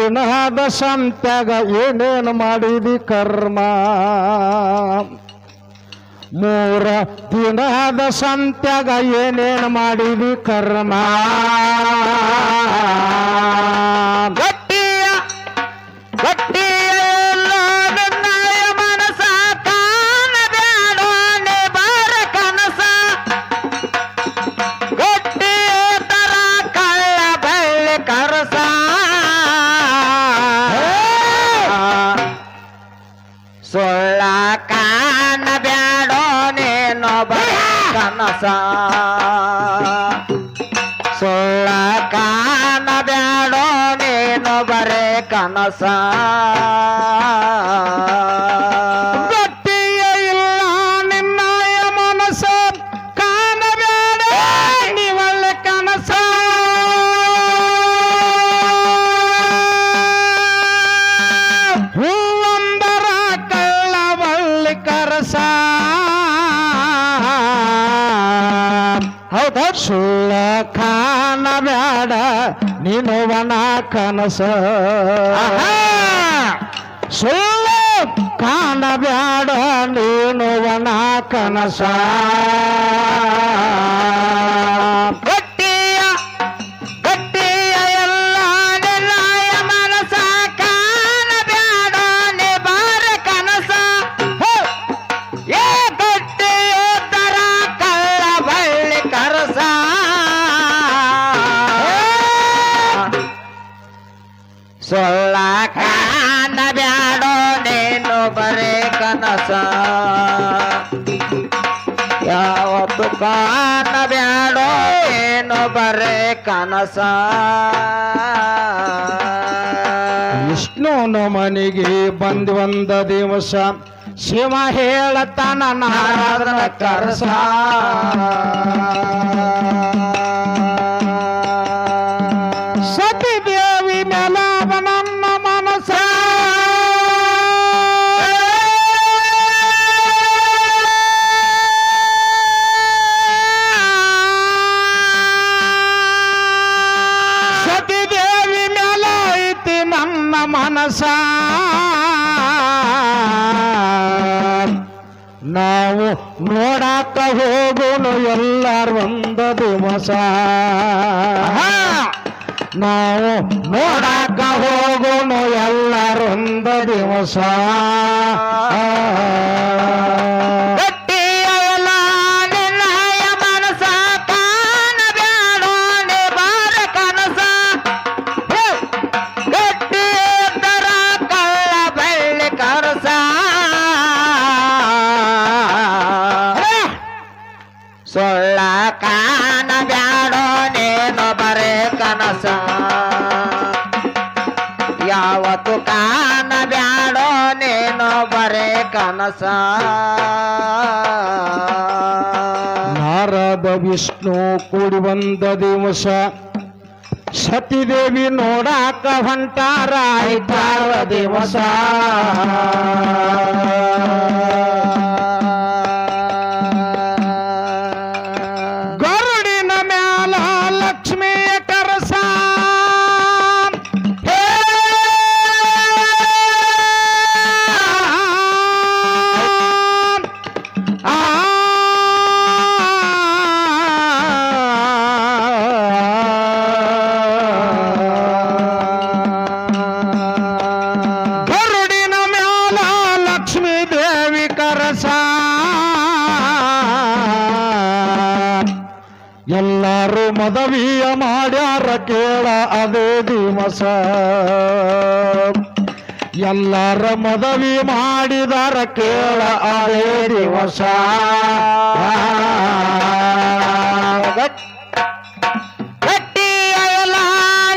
ದಿನದ ಸಂತ್ಯಾಗ ಏನೇನು ಮಾಡಿದಿ ಕರ್ಮ 3 ದಿನದ ಸಂತ್ಯಾಗ ಏನೇನು ಮಾಡಿದಿ ಕರ್ಮ ಗಟ್ಟಿಯ ಮನಸ ಕಾಣಬೇಡೋ ನೇ ಬಾರ ಕನಸ ಗಟ್ಟಿಯ ತರ ಕಳ್ಳ ಬಳ್ಳಿ ಕರಸ ಸುಳ್ಳ ಕಾಣಬೇಡೋ ನೀನು ಬರ ಕನಸ ಸುಳ್ಳ ಕಾಣಬೇಡೋ ನೀನು ಬರೇ ಕನಸ ಗಟ್ಟಿಯ ಇಲ್ಲ ನಿನ್ನಯ ಮನಸ ಕಾಣಬೇಡ ನೀವಲ್ಲ ಕನಸ ಹೂವಂದರ ಕಳ್ಳಬಳ್ಳಿ ಕರಸ ಹೌದ ಸುಳ್ಳ ಕಾಣಬೇಡ ನೀನು ವನ ಕನಸ ಸುಳ್ಳು ಕಾಣಬೇಡ ನೀನು ವನ ಕನಸ ಗಟ್ಟಿಯ ಎಲ್ಲ ನಿನ್ನಯ ಮನಸ ಕಾಣಬೇಡ ನೇ ಬಾರ ಕನಸ ಏ ಗಟ್ಟಿಯೋದರ ಕಳ್ಳ ಬಳ್ಳಿ ಕರಸ ಸುಳ್ಳ ಕಾಣಬೇಡೋ ನೀನು ಬರೇ ಕನಸ ಯಾವತ್ತು ಕಾಣಬೇಡೋ ನೀನು ಬರೇ ಕನಸ ವಿಷ್ಣುನ ಮನೆಗೆ ಬಂದು ಒಂದ ದಿವಸ ಶಿವ ಹೇಳತಾನ ನಾರದನ ಕರಸ ಸತಿ ದೇವಿ ಮೇಲಾದ ನನ್ನ ಮನಸ ಸತಿ ದೇವಿ ಮೇಲ ಐತಿ ನನ್ನ ಮನಸ ನಾವು ನೋಡಾಕ ಹೋಗೋಣ ಎಲ್ಲಾರು ಒಂದ ದಿವಸ ನಾವು ನೋಡಾಕ ಹೋಗೋಣ ಎಲ್ಲಾರು ಒಂದ ದಿವಸ ಗಟ್ಟಿಯ ಎಲ್ಲ ನಿನ್ನಯ ಮನಸ ಕಾಣಬೇಡೋ ನೇ ಬಾರ ಕನಸ ಗಟ್ಟಿಯದರ ಕಳ್ಳ ಬಳ್ಳಿ ಕರಸ ಸುಳ್ಳ ಕಾಣಬೇಡೋ ನೀನು ಬರೇ ಕನಸ ಯಾವತ್ತು ಕಾಣಬೇಡೋ ನೀನು ಬರೇ ಕನಸ ನಾರದ ವಿಷ್ಣು ಕೂಡಿ ಬಂದ ದಿವಸ ಸತಿದೇವಿ ನೋಡಾಕ ಹೊಂಟಾರ ಐತಾರ ದಿವಸ ಗರುಡಿನ ಮ್ಯಾಲ ಲಕ್ಷ್ಮಿಯ ಕರಸ ಗರುಡಿನ ಮ್ಯಾಲ ಲಕ್ಷ್ಮೀ ದೇವಿ ಕರಸ ಎಲ್ಲರೂ ಮದವಿಯ ಮಾಡ್ಯಾರ ಕೇಳ ಅದೇ ದಿವಸ ಎಲ್ಲರ ಮದವಿ ಮಾಡಿದಾರ ಕೇಳ ಅದೇ ದಿವಸ ಗಟ್ಟಿಯ ಎಲ್ಲ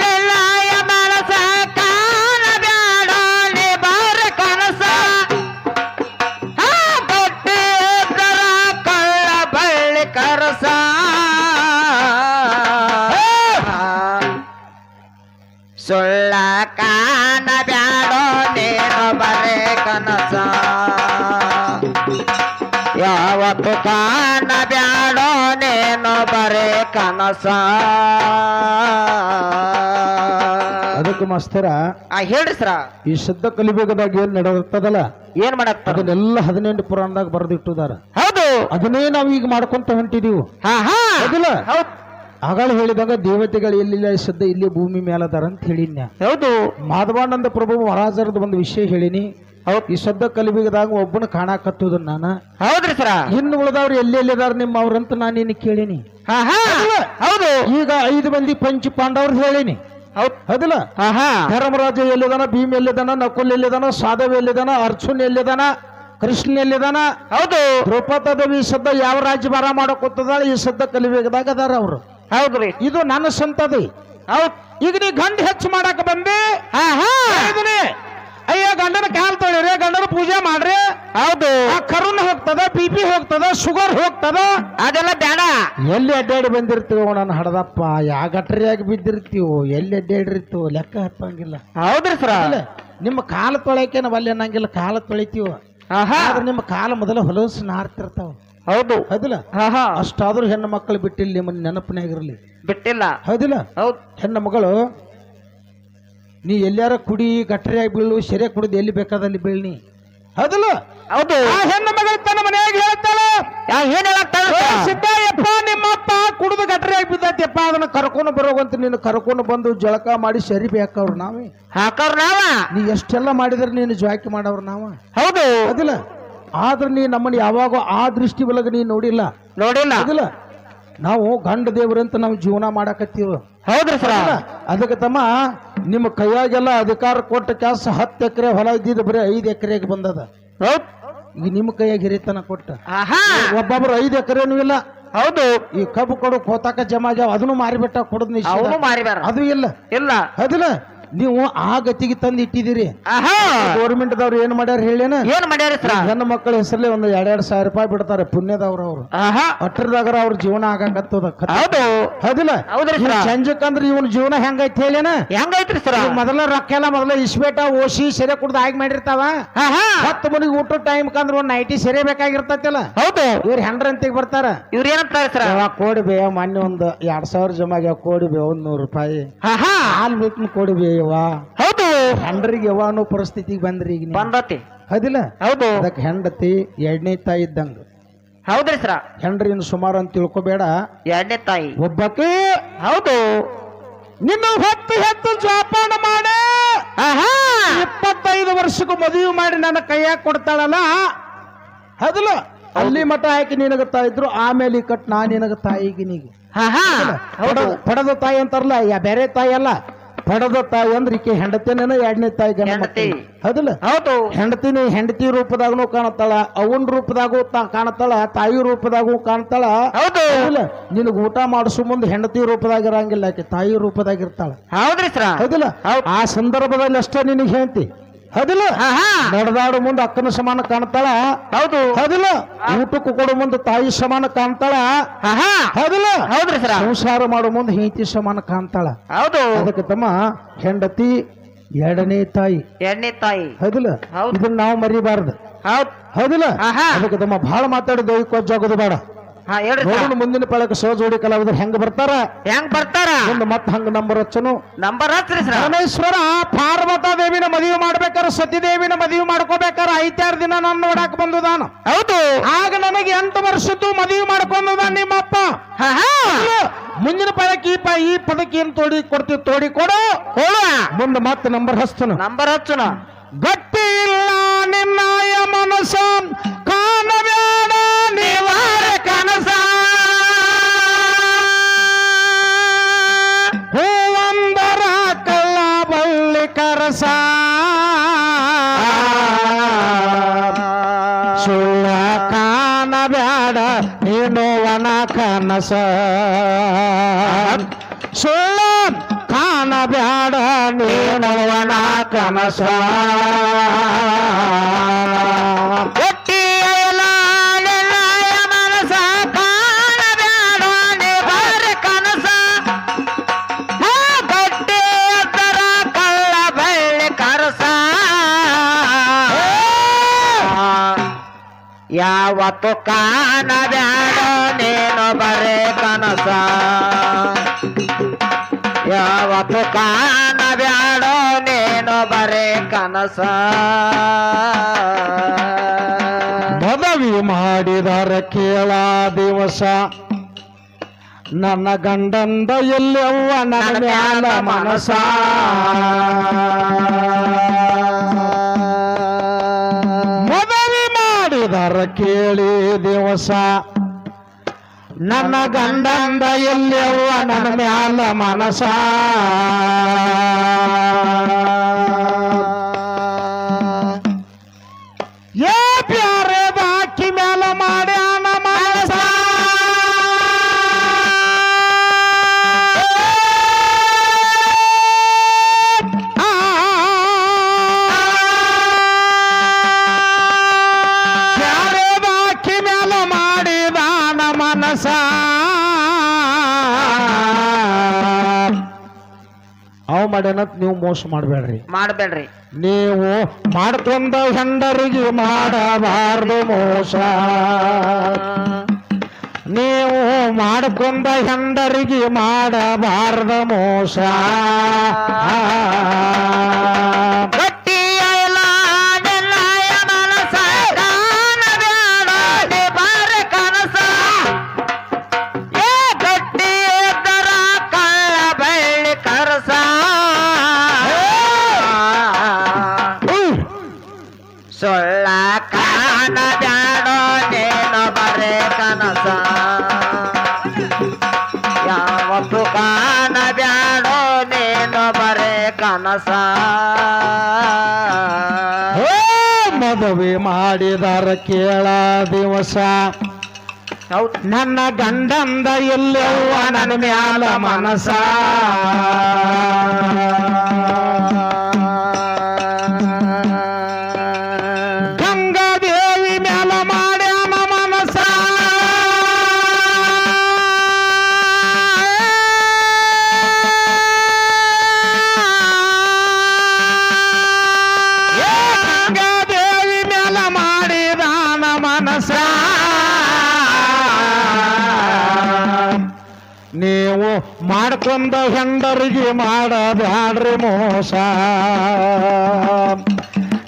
ನಿನ್ನಯ ಮನಸ ಕಾಣಬೇಡೋ ನೇ ಬಾರ ಕನಸ ಗಟ್ಟಿಯದರ ಕಳ್ಳ ಬಳ್ಳಿ ಕರಸ ಸುಳ್ಳ ಕಾಣಬೇಡೋ ನೀನು ಬರೇ ಕನಸ ಯಾವತ್ತು ಕಾಣಬೇಡೋ ನೀನು ಬರೇ ಕನಸ ಅದಕ್ಕೆ ಅದಕ್ಕೆ ಮಾಸ್ತರ ಹೇಳ್ರಿ ಸರ. ಈ ಶುದ್ಧ ಕಲಿಬೇಕದಾಗ ಏನ್ ನಡೆದಲ್ಲ ಏನ್ ಮಾಡಾಕ್ತಾರ? ಅದನ್ನೆಲ್ಲ 18 ಪುರಾಣದಾಗ ಬರೆದಿಟ್ಟುದಾರ. ಹೌದು, ಅದನ್ನೇ ನಾವು ಈಗ ಮಾಡ್ಕೊಂತ ಹೊಂಟಿದೀವಿ. ಹೌದಿಲ್ಲ? ಹೌದು ಆಗಳ ಹೇಳಿದಾಗ ದೇವತೆಗಳು ಎಲ್ಲಿಲ್ಲ ಶುದ್ಧ ಇಲ್ಲಿ ಭೂಮಿ ಮೇಲದಾರ ಅಂತ ಹೇಳಿನ. ಹೌದು, ಮಾಧವಾನಂದ ಪ್ರಭು ಮಹಾರಾಜರದ ಒಂದು ವಿಷಯ ಹೇಳಿನಿ. ಈ ಶುದ್ಧ ಕಲಿಬೇಕದಾಗ ಒಬ್ಬನ ಕಾಣಾಕತ್ತುದ ನಾನ. ಹೌದ್ರಿ ಸರ. ಇನ್ನು ಉಳಿದವ್ರು ಎಲ್ಲಿದಾರ ನಿಮ್ಮ ಅವ್ರಂತ ನಾನು ನಿನ್ನ ಕೇಳಿನಿ. ಹೌದು, ಈಗ 5 ಮಂದಿ ಪಂಚ ಪಾಂಡವ್ರ ಹೇಳಿನಿ. ಹೌದಿಲ್ಲ? ಧರ್ಮರಾಜ ಎಲ್ಲಿದಾನ, ಭೀಮ್ ಎಲ್ಲಿದಾನ, ನಕುಲ್ ಎಲ್ಲಿದಾನ, ಸಾಧವ್ ಎಲ್ಲಿದಾನ, ಅರ್ಜುನ್ ಎಲ್ಲಿದಾನ, ಕೃಷ್ಣ ಎಲ್ಲಿದಾನ. ಹೌದು, ದ್ರೌಪದಿ ದೇವಿ ಶುದ್ಧ ಯಾವ ರಾಜ್ಯಭಾರ ಮಾಡಕೊತ್ತದಾಳ ಈ ಶುದ್ಧ ಕಲಿಬೇಕದಾಗ ಅದಾರ ಅವ್ರು. ಹೌದ್ರಿ, ಇದು ನನ್ನ ಸಂತತಿ. ಹೌದ್, ಈಗ ನೀ ಗಂಡ ಹೆಚ್ಚು ಮಾಡಾಕ ಬಂದಿ. ಅಯ್ಯ ಗಂಡನ ಕಾಲ್ ತೊಳಿರಿ, ಗಂಡನ ಪೂಜೆ ಮಾಡ್ರಿ. ಹೌದು, ಕರುನ್ ಹೋಗ್ತದ, BP ಹೋಗ್ತದ, ಶುಗರ್ ಹೋಗ್ತದ. ಅದೆಲ್ಲ ಬೇಡ. ಎಲ್ಲಿ ಅಡ್ಡಾಡಿ ಬಂದಿರ್ತೀವೋ ನಾನು ಹಡದಪ್ಪ, ಯಾ ಗಟ್ರಿಯಾಗಿ ಬಿದ್ದಿರ್ತೀವೋ, ಎಲ್ಲಿ ಅಡ್ಡಾಡಿರ್ತೀವೋ ಲೆಕ್ಕ ಹತ್ತಂಗಿಲ್ಲ. ಹೌದ್ರಿ ಸರ. ನಿಮ್ಮ ಕಾಲ ತೊಳೆಕೆ ನಾವ್ ಅಲ್ಲಿ ಅನ್ನಂಗಿಲ್ಲ, ಕಾಲ ತೊಳಿತೀವ. ಆದ್ರೆ ನಿಮ್ಮ ಕಾಲ ಮೊದಲ ಹೊಲಸು ನಾರ್ತಿರ್ತಾವ. ಹೌದು, ಹೌದಿಲ್ಲ? ಅಷ್ಟಾದ್ರೂ ಹೆಣ್ಣು ಮಕ್ಕಳು ಬಿಟ್ಟಿಲ್ಲ, ನಿಮ್ಮನ್ನ ನೆನಪಿನಾಗಿರ್ಲಿ. ಬಿಟ್ಟಿಲ್ಲ. ಹೌದಿಲ್ಲ? ಹೌದು, ಹೆಣ್ಣು ಮಗಳು ನೀ ಎಲ್ಲಾರ ಕುಡಿ ಗಟ್ರಿಯಾಗಿ ಬೀಳು, ಸೆರೆ ಕುಡಿದು ಎಲ್ಲಿ ಬೇಕಾದಲ್ಲಿ ಬೀಳ್ನಿ. ಹೌದಿಲ್ಲ? ಹೌದು, ಆ ಹೆಣ್ಣು ಮಗಳು ತನ್ನ ಮನೆಯಾಗ ಹೇಳ್ತಾಳ, ಏನ್ ಹೇಳಾಕ್ತಾಳ? ಸಿದ್ದಯ್ಯಪ್ಪ ನಿಮ್ಮಪ್ಪ ಕುಡಿದು ಗಟ್ರಿಯಾಗಿ ಬಿದ್ದೈತಿಯಪ್ಪ, ಅದನ್ನ ಕರ್ಕೊಂಡು ಬರೋವಂತ ನೀನು ಕರ್ಕೊಂಡು ಬಂದು ಜಳಕ ಮಾಡಿ ಸರಿ ಬೇಕವ್ರು ನಾವೇ ಹಾಕವ್ರ ನಾವ. ನೀ ಎಷ್ಟೆಲ್ಲ ಮಾಡಿದ್ರೆ ನೀನು ಜಾಕಿ ಮಾಡವ್ರ ನಾವ. ಹೌದು, ಹೌದಿಲ್ಲ? ಆದ್ರೆ ನೀ ನಮ್ಮನ್ನ ಯಾವಾಗ ಆ ದೃಷ್ಟಿ ಒಳಗೆ ನೀ ನೋಡಿಲ್ಲ. ಹೌದಿಲ್ಲ? ನಾವು ಗಂಡ ದೇವ್ರಂತ ನಾವು ಜೀವನ ಮಾಡಾಕತ್ತೀವ. ಹೌದ್ರಿ ಸರ. ಅದಕ್ಕೆ ತಮ್ಮ ನಿಮ್ಮ ಕೈಯಾಗೆಲ್ಲ ಅಧಿಕಾರ ಕೊಟ್ಟ ಕೆಲಸ 10 ಎಕರೆ ಹೊಲ ಇದ್ದಿದ್ದು ಬರೀ 5 ಎಕರೆಗೆ ಬಂದದ. ಈಗ ನಿಮ್ಮ ಕೈಯಾಗ ಹಿರಿತನ ಕೊಟ್ಟ ಒಬ್ಬೊಬ್ರು 5 ಎಕರೆನೂ ಇಲ್ಲ. ಹೌದು, ಈ ಕಬ್ಬು ಕೊಡು ಕೋತಾಕ ಜಮಾ ಆಗ್ಯಾವ, ಅದನ್ನು ಮಾರಿಬಿಟ್ಟ ಕೊಡದ್ ಅದು ಇಲ್ಲ. ಹೌದಿಲ್ಲ? ನೀವು ಆ ಗತಿಗೆ ತಂದು ಇಟ್ಟಿದ್ದೀರಿ. ಗೌರ್ಮೆಂಟ್ ದವ್ರು ಏನ್ ಮಾಡ್ಯಾರ ಹೇಳೇನ? ಏನ್ ಮಾಡ್ಯಾರ? ಹೆಣ್ಣು ಮಕ್ಕಳ ಹೆಸರಲ್ಲಿ ಒಂದು 2-2 ಸಾವಿರ ರೂಪಾಯಿ ಬಿಡ್ತಾರೆ ಪುಣ್ಯದವ್ರ ಅವ್ರು. ಅಟ್ರದಾಗ ಅವ್ರ ಜೀವನ ಆಗಕತ್ತದ. ಹೌದಿಲ್ಲ? ಸಂಜಕ್ಕಂದ್ರ ಇವನ್ ಜೀವನ ಹೆಂಗೈತಿ ಹೇಳೇನ? ಹೆಂಗೈತ್ರಿ ಸರ್? ಮೊದಲ ರೊಕ್ಕ ಎಲ್ಲ ಮೊದಲ ಇಸ್ಬೇಟ ಓಸಿ ಸೆರೆ ಕುಡ್ದು ಆಗಿ ಮಾಡಿರ್ತಾವ. 10 ಮನಿಗೆ ಊಟ ಟೈಮ್ ಕಂದ್ರ ಒಂದ್ ನೈಟಿ ಸೆರೆ ಬೇಕಾಗಿರ್ತೈತಿಲ್ಲ. ಹೌದು, ಇವ್ರ ಹೆಂಡ್ರಂತಿಗೆ ಬರ್ತಾರ. ಇವ್ರ ಏನಂತಾರೆ ಸರ್? ಕೋಡಿ ಬೇ ಮೊನ್ನೆ ಒಂದು 2000 ಜಮಾ ಆಗ್ಯಾವ, ಕೋಡಿ ಬೇ 100 ರೂಪಾಯಿ ಹಾಲ್ ಬಿಟ್ಟು ಕೋಡಿ ಬೇ. ಹೌದು, ಹೆಂಡ್ರಿಗೆ ಯಾವ ಅನ್ನೋ ಪರಿಸ್ಥಿತಿಗೆ ಬಂದ್ರಿ ಈಗ ಬಂದತಿ. ಹೌದಿಲ್ಲ? ಹೌದು, ಅದಕ್ಕೆ ಹೆಂಡತಿ 2ನೇ ತಾಯಿ ಇದ್ದಂಗ. ಹೌದ್ರಿ ಸರ. ಹೆಂಡ್ರಿನ ಸುಮಾರು ಅಂತ ತಿಳ್ಕೊಬೇಡ, 2ನೇ ತಾಯಿ ಒಬ್ಬಕ್ಕೆ. ಹೌದು, ನಿನ್ನ ಹೊತ್ತು ಜೋಪಾನ ಮಾಡಿ 25 ವರ್ಷಕ್ಕೂ ಮದುವೆ ಮಾಡಿ ನನ್ನ ಕೈಯಾಗ ಕೊಡ್ತಾಳಲ್ಲ. ಹೌದಿಲ್ಲ? ಅಲ್ಲಿ ಮಠ ಹಾಕಿ ನಿನಗತ್ತಾ ಇದ್ರು, ಆಮೇಲೆ ಕಟ್ ನಾ ನಿನಗ ತಾಯಿಗೆ ನೀಗಿ ಪಡೆದ ತಾಯಿ ಅಂತಾರಲ್ಲ, ಬೇರೆ ತಾಯಿ ಅಲ್ಲ. ಪಡೆದ ತಾಯಿ ಅಂದ್ರೆ ಈಕೆ ಹೆಂಡತಿನೇನ 2ನೇ ತಾಯಿ ಗಂಡ. ಹೌದಿಲ್ಲ? ಹೌದು, ಹೆಂಡತಿನಿ ಹೆಂಡತಿ ರೂಪದಾಗೂ ಕಾಣತ್ತಾಳ, ಅವನ್ ರೂಪದಾಗೂ ಕಾಣತ್ತಾಳ, ತಾಯಿ ರೂಪದಾಗೂ ಕಾಣ್ತಾಳ. ಹೌದು, ನಿನಗ ಊಟ ಮಾಡಿಸೋ ಮುಂದೆ ಹೆಂಡತಿ ರೂಪದಾಗಿರಂಗಿಲ್ಲ, ಆಕೆ ತಾಯಿ ರೂಪದಾಗಿರ್ತಾಳ. ಹೌದ್ರಿ ಸರ್? ಹೌದಿಲ್ಲ? ಆ ಸಂದರ್ಭದಲ್ಲಿ ಅಷ್ಟೇ ನಿನಗೆ ಹೇಳ್ತಿ. ಹೌದಿಲ್ಲ? ನಡೆದಾಡು ಮುಂದೆ ಅಕ್ಕನ ಸಮಾನ ಕಾಣ್ತಾಳ. ಹೌದು, ಹೌದಿಲ್ಲ? ಊಟಕ್ಕೂ ಕೊಡೋ ಮುಂದೆ ತಾಯಿ ಸಮಾನ ಕಾಣ್ತಾಳ. ಹೌದಿಲ್ಲ? ಹೌದ್ರಿ ಸರ್. ಸಂಸಾರ ಮಾಡೋ ಮುಂದೆ ಹೆಂಡತಿ ಸಮಾನ ಕಾಣ್ತಾಳ. ಹೌದು, ಅದಕ್ಕೆ ತಮ್ಮ ಹೆಂಡತಿ 2ನೇ ತಾಯಿ. 2ನೇ ತಾಯಿ. ಹೌದಿಲ್ಲ? ಇದನ್ನ ನಾವು ಮರಿಬಾರ್ದು. ಹೌದಿಲ್ಲ? ಅದಕ್ಕೆ ತಮ್ಮ ಬಹಳ ಮಾತಾಡಿ ದೈವಕ್ಕೋಜಾಗೋದು ಬೇಡ. ಮುಂದಿನ ಪಳಕ ಸೋಜೋಡಿ ಕಲಾವಿದ್ರು ಹೆಂಗ್ ಬರ್ತಾರ ಒಂದು ಮತ್ ಹಂಗ ನಂಬರ್ ಹಚ್ಚನು. ಪರಮೇಶ್ವರ ಪಾರ್ವತಾ ದೇವಿನ ಮದುವೆ ಮಾಡ್ಬೇಕಾರೆ, ಸತಿ ದೇವಿನ ಮದುವೆ ಮಾಡ್ಕೋಬೇಕಾರೆ 5-6 ದಿನ ನಾನು ನೋಡಾಕ ಬಂದುದಾನ. ಹೌದು, ಆಗ ನನಗೆ 8 ವರ್ಷದ್ದು ಮದುವೆ ಮಾಡ್ಕೊಂಡುದ ನಿಮ್ಮಪ್ಪ. ಮುಂದಿನ ಪದಕ್ಕೆ ಈ ಪದಕ್ಕೆ ಏನ್ ತೋಡಿ ಕೊಡು. ಮುಂದೆ ಮತ್ತೆ ನಂಬರ್ ಹಚ್ಚನ. ಗಟ್ಟಿ ಇಲ್ಲ ನಿನ್ನಾಯ ಮನಸ್ಸ ಕಾಣಬೇಡ ನೀವಾರ ಕನಸ, ಹೂವಂದರ ಕಳ್ಳ ಬಳ್ಳಿ ಕರಸ, ಸುಳ್ಳ ಕಾಣಬೇಡ ನೀನು ವನ ಕನಸ, ಸುಳ್ಳ ಕಾಣಬೇಡ ನೀನು ವನ ಕನಸ. ಯಾವತ್ತು ಕಾಣಬ್ಯಾಡ ನೀನು ಬರೇ ಕನಸ, ಯಾವತ್ತು ಕಾಣಬ್ಯಾಡೋ ನೀನು ಬರೇ ಕನಸ ಮದುವೆ ಮಾಡಿದರ ಕೇಳ ದಿವಸ ನನ್ನ ಗಂಡಂದ ಎಲ್ಲವ್ವ ನನ್ನ ಮ್ಯಾಲ ಮನಸ ಮದುವೆ ಮಾಡಿದರ ಕೇಳಿ ದಿವಸ ನನ್ನ ಗಂಡಂದ ಎಲ್ಲವ್ವ ನನ್ನ ಮ್ಯಾಲ ಮನಸ ಏ ಪ್ಯಾರೆ ಬಾಕಿ ಮ್ಯಾಲ ಮಾಡ್ಯಾನ ಮನಸ ಪ್ಯಾರೆ ಬಾಕಿ ಮ್ಯಾಲ ಮಾಡಿದಾನ ಮನಸ ಅವ್ ಮಾಡ್ಯಾನತ್ ನೀವು ಮೋಸ ಮಾಡಬೇಡ್ರಿ ಮಾಡ್ಬೇಡ್ರಿ ನೀವು ಮಾಡ್ಕೊಂಡ ಹೆಂಡರಿಗೆ ಮಾಡಬಾರ್ದು ಮೋಸ ನೀವು ಮಾಡ್ಕೊಂಡ ಹೆಂಡರಿಗೆ ಮಾಡಬಾರ್ದು ಮೋಸ ಗಟ್ಟಿಯ ನಿನ್ನಯ ಮನಸ ಕಾಣಬ್ಯಾಡ ನೀ ಬರೇ ಕನಸ ಏ ಗಟ್ಟಿ ಇದ್ದರ ಕಳ್ಳ ಬೆಳ್ಳಿ ಕರಸ ಸುಳ್ಳ ಕಾಣಬ್ಯಾಡೋ ನೀನು ಬರೇ ಕನಸ ಯಾವತ್ತು ಕಾಣಬ್ಯಾಡೋ ನೀನು ಬರೇ ಕನಸ ಹೋ ಮದುವೆ ಮಾಡಿದಾರ ಕೇಳ ದಿವಸ ಹೌದು ನನ್ನ ಗಂಡಂದ ಎಲ್ಲವ್ವ ನನ್ನ ಮ್ಯಾಲ ಮನಸ ಗಂಗಾದೇವಿ ಮ್ಯಾಲ ಮಾಡ್ಯಾನ ಮನಸ ಏ ಗಂಗಾದೇವಿ ಮ್ಯಾಲ ಮಾಡಿದಾನ ಮನಸ ನೀವು ಮಾಡ್ಕೊಂಡ ಹೆಂಡರಿಗೆ ಮಾಡಬ್ಯಾಡ್ರಿ ಮೋಸ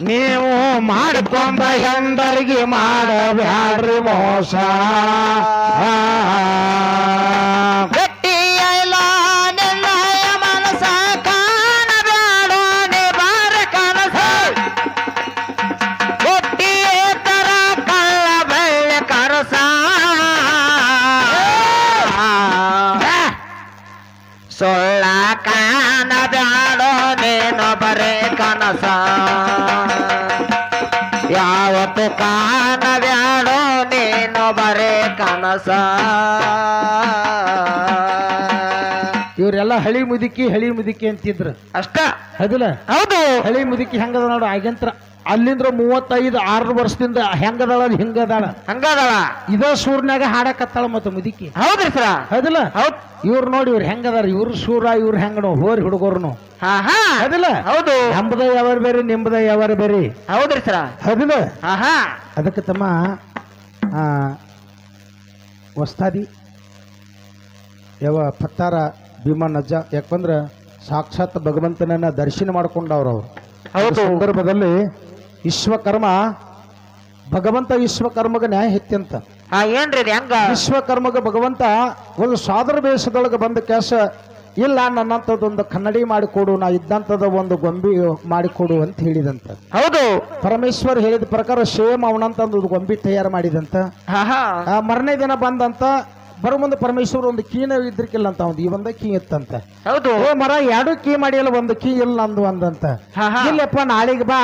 ನೀವು ಮಾಡ್ಕೊಂಡ ಹೆಂಡರಿಗೆ ಮಾಡಬ್ಯಾಡ್ರಿ ಮೋಸ ಗಟ್ಟಿಯ ನಿನ್ನಯ ಮನಸ ಕಾಣಬ್ಯಾಡೋ ನೀ ಬರೇ ಕನಸ ಗಟ್ಟಿ ತರ ಕಳ್ಳ ಬೆಳ್ಳಿ ಕರಸ ಸುಳ್ಳ ಕಾಣಬ್ಯಾಡೋ ನೀನು ಬರೇ ಕನಸ ಯಾವತ್ತು ಕಾಣಬ್ಯಾಡೋ ನೀನು ಬರೇ ಕನಸ ಇವರೆಲ್ಲ ಹಳಿ ಮುದುಕಿ ಅಂತಿದ್ರು ಅಷ್ಟ ಹೌದಿಲ್ಲ ಹೌದು ಹಳಿ ಮುದುಕಿ ಹೆಂಗದ ನೋಡು ಆಗಂತ್ರ ಅಲ್ಲಿಂದ್ರ 35-6 ವರ್ಷದಿಂದ ಹೆಂಗದಾಳ ಹಿಂಗದಾಳ ಹಂಗದಳ ಇದ ಸೂರ್ನಾಗ ಹಾಡಕತ್ತಾಳ ಮತ್ತೆ ಮುದುಕಿ ಹೌದ್ರಿ ಸರ ಹೌದಿಲ್ಲ ಹೌದ್ ಇವ್ರು ನೋಡಿ ಇವ್ರು ಹೆಂಗದಾರ ಇವ್ರು ಸೂರ ಇವ್ರು ಹೆಂಗನು ಹೋರಿ ಹುಡುಗರ್ನು ಹಾ ಹಾ ಹೌದಿಲ್ಲ ಹೌದು ನಮ್ದ ಯಾವಾರ ಬೇರೆ ನಿಮ್ದ ಯಾವಾರ ಬೇರೆ ಹೌದ್ರಿ ಸರ ಹೌದಿಲ್ಲ ಹಾ ಹಾ ಅದಕ್ಕೆ ತಮ್ಮ ವಸ್ತಾದಿ ಯಾವ ಪತ್ತಾರ ಭೀಮನಜ್ಜ ಯಾಕಂದ್ರ ಸಾಕ್ಷಾತ್ ಭಗವಂತನನ್ನ ದರ್ಶನ ಮಾಡ್ಕೊಂಡವ್ರು ಅವ್ರು ಹೌದು ಸಂದರ್ಭದಲ್ಲಿ ವಿಶ್ವಕರ್ಮ ಭಗವಂತ ವಿಶ್ವಕರ್ಮಗ ನ್ಯಾಯ ಹೆತ್ತಂತ ಹಾ ಏನ್ರಿ ಇದು ಹೆಂಗ ವಿಶ್ವಕರ್ಮಗ ಭಗವಂತ ಒಂದು ಸಾದರ ಬೇಸದೊಳಗೆ ಬಂದ ಕೆಲಸ ಇಲ್ಲ ನನ್ನಂಥದ್ದೊಂದು ಕನ್ನಡಿ ಮಾಡಿಕೊಡು ನಾ ಇದ್ದಂಥದ ಒಂದು ಗೊಂಬಿ ಮಾಡಿಕೊಡು ಅಂತ ಹೇಳಿದಂತ ಹೌದು ಪರಮೇಶ್ವರ್ ಹೇಳಿದ ಪ್ರಕಾರ ಸೇಮ್ ಅವನಂತ ಒಂದು ಗೊಂಬಿ ತಯಾರು ಮಾಡಿದಂತ ಹಾ ಹಾ ಆ ಮರನೇ ದಿನ ಬಂದಂತ ಬರೋ ಮುಂದೆ ಪರಮೇಶ್ವರ್ ಒಂದು ಕೀನ ಇದ್ರಿಕಿಲ್ಲ ಅಂತ ಒಂದು ಈ ಒಂದ ಕೀ ಇತ್ತಂತ ಹೌದು ಓ ಮರ ಎರಡು ಕೀ ಮಾಡಿಲ್ಲ ಒಂದು ಕೀ ಇಲ್ಲ ನಂದು ಅಂದಂತ ಹಾ ಹಾ ಇಲ್ಲಪ್ಪ ನಾಳೆಗೆ ಬಾ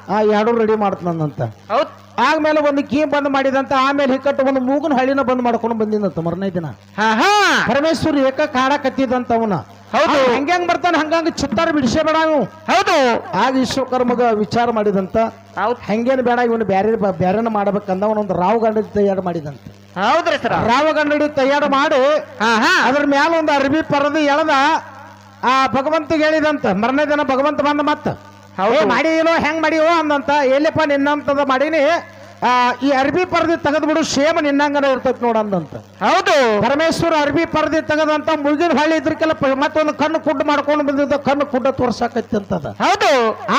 ಆ ಎರಡು ರೆಡಿ ಮಾಡ್ತಂದಂತ ಹೌದ್ ಆದ್ಮೇಲೆ ಒಂದು ಕೀ ಬಂದ್ ಮಾಡಿದಂತ ಆಮೇಲೆ ಹಿಕ್ಕಟ್ಟು ಒಂದು ಮೂಗನ ಹಳ್ಳಿನ ಬಂದ್ ಮಾಡ್ಕೊಂಡು ಬಂದಿದಂತ ಮರನೇ ದಿನ ಹಾ ಹಾ ಪರಮೇಶ್ವರ್ ಏಕ ಕಾಡಕತ್ತಿದಂತ ಅವನ ಹೌದು ಹೆಂಗ್ ಬರ್ತಾನ ಹಂಗಂಗ ಚಿತ್ತಾರ ಬಿಡಿಸೇ ಬೇಡ ಅವು ಹೌದು ಆಗ ವಿಶ್ವಕರ್ಮಗ ವಿಚಾರ ಮಾಡಿದಂತ ಹೌದ್ ಹೆಂಗೇನ್ ಬೇಡ ಇವನು ಬ್ಯಾರೇನ ಮಾಡ್ಬೇಕಂದ ಅವನೊಂದು ರಾವ್ ಗಂಡ ತಯಾರು ಮಾಡಿದಂತ ಹೌದ್ರಿ ಸರ ರಾವ ಗಂಡಡಿ ತಯಾರು ಮಾಡಿ ಹಾ ಹಾ ಅದ್ರ ಮ್ಯಾಲ ಒಂದು ಅರ್ಬಿ ಪರದಿ ಎಳದ ಆ ಭಗವಂತಗೆ ಹೇಳಿದಂತ ಮರನೇ ದಿನ ಭಗವಂತ ಬಂದ ಮತ್ತ ಹೌದು. ಮಾಡಿನೋ ಹೆಂಗ್ ಮಾಡಿಯೋ ಅಂದಂತ ಎಲ್ಲಪ್ಪ ನಿನ್ನಂತದ ಮಾಡೀನಿ ಈ ಅರ್ಬಿ ಪರದಿ ತೆಗೆದ್ಬಿಡು ಸೇಮ್ ನಿನ್ನಂಗನ ಇರ್ತೈತಿ ನೋಡಂದಂತ. ಹೌದು ಪರಮೇಶ್ವರ ಅರ್ಬಿ ಪರದಿ ತೆಗದಂತ ಮುಗಿನ ಹಳ್ಳಿ ಇದ್ರಕ್ಕೆಲ್ಲ ಮತ್ತೊಂದು ಕಣ್ಣು ಕುಡ್ಡು ಮಾಡ್ಕೊಂಡು ಬಂದಿದ್ದ ಕಣ್ಣು ಕುಡ್ಡ ತೋರ್ಸಾಕೈತಿ ಅಂತದ. ಹೌದು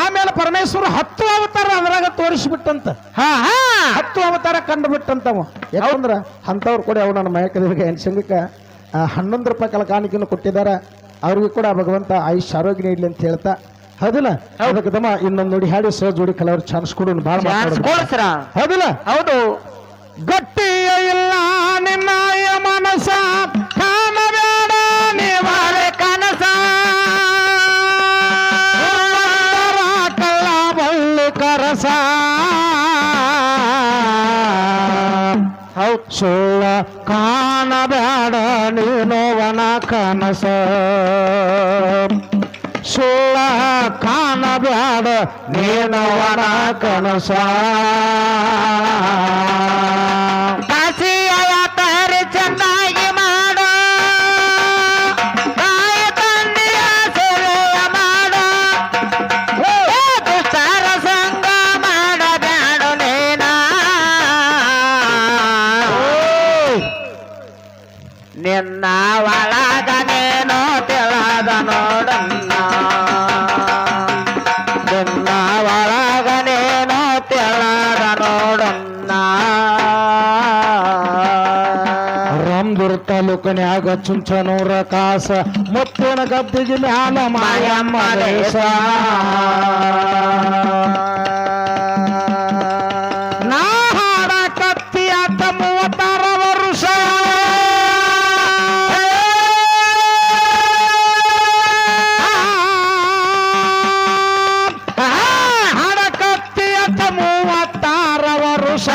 ಆಮೇಲೆ ಪರಮೇಶ್ವರ 10 ಅವತಾರ ಅದ್ರಾಗ ತೋರಿಸ್ಬಿಟ್ಟಂತ. ಹಾ ಹಾ 10 ಅವತಾರ ಕಂಡು ಬಿಟ್ಟಂತವ. ಯಾಕಂದ್ರ ಅಂತವ್ರು ಕೂಡ ಅವ್ ನನ್ನ ಮಯಕದೇವಿಗೆ ಎನ್ಸಂಗಿಕ 11 ರೂಪಾಯಿ ಕೆಲ ಕಾಣಿಕೆಯನ್ನು ಕೊಟ್ಟಿದಾರ. ಅವ್ರಿಗೂ ಕೂಡ ಭಗವಂತ ಆಯುಷ್ ಆರೋಗ್ಯ ನೀಡ್ಲಿ ಅಂತ ಹೇಳ್ತಾ ಹೌದಿಲ್ಲ. ಅದಕ್ಕೆ ತಮ್ಮ ಇನ್ನೊಂದು ನೋಡಿ ಹಾಡಿ ಸಹ ಜೋಡಿ ಕಲವ್ರ ಚಾನ್ಸ್ ಕೊಡು ಭಾಳ ಸರ ಹೌದಿಲ್ಲ. ಹೌದು ಗಟ್ಟಿಯ ಇಲ್ಲ ನಿನ್ನಾಯ ಮನಸ ಕಾಣಬೇಡ ನೀವಾರೆ ಕನಸ ಕಳ್ಳ ಬಳ್ಳಿ ಕರಸ ಹೌದ್ ಸುಳ್ಳ ಕಾಣಬೇಡ ನೀನೋವನ ಕನಸ ಸುಳ್ಳ ಕಾಣಬೇಡ ನೀನವನ ಕನಸ ಕಾಸಿಯ ತಾರೆ ಚೆನ್ನಾಗಿ ಮಾಡೋ ತಾಯ ತಂದೆಯ ಸೇವೆಯ ಮಾಡೋ ದುಷ್ಟರ ಸಂಗ ಮಾಡಬೇಡ ನೀನ ನಿನ್ನ ಒಳಗ ನೇನೋ ತಿಳದ ನೋಡನ್ನ ನಿನ್ನ ಒಳಗ ನೇನೋ ತಿಳದ ನೋಡನ್ನ ರಾಮದುರ್ಗ ತಾಲೂಕನ್ಯಾಗ ಚುಂಚನೂರ ಕಾಸ ಮುತ್ತಿನ ಗದ್ದಿಗೆ ಮ್ಯಾಲ ಮಾಯಮ್ಮ ದೇಶ ನಾ ಹಾಡ ಕತ್ತಿ ಆತ 36 ವರ್ಷ ಹಾಡ ಕತ್ತಿ ಆತ 36 ವರ್ಷ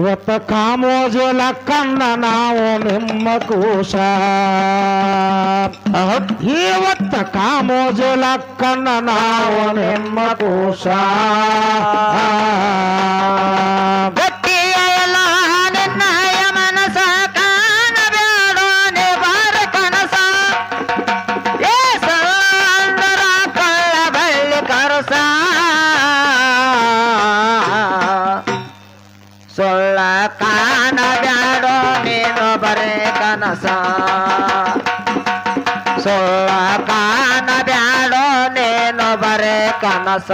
ಇವತ್ತ ಕಾಮೋಜ ಲಕ್ಕಣ್ಣ ನಾವು ನಿಮ್ಮ ಕೂಸ ಇವತ್ತ ಕಾಮೋಜ ಲಕ್ಕಣ್ಣ ನಾವು ನಿಮ್ಮ ಕೂಸ ಗಟ್ಟಿಯ ಎಲ್ಲ ನಿನ್ನಯ ಮನಸ ಕಾಣಬೇಡೋ ನೇ ಬಾರ ಕನಸ ಏ ಸಂದರ ಕಳ್ಳ ಬಳ್ಳಿ ಕರಸ ಸೊಳ್ಳ ಕಾಣಬೇಡೋ ನೀನು ಬರೇ ಕನಸ ಸೊಳ್ಳ ಕಾಣಬೇಡೋ ನೀನು ಬರೇ ಕನಸ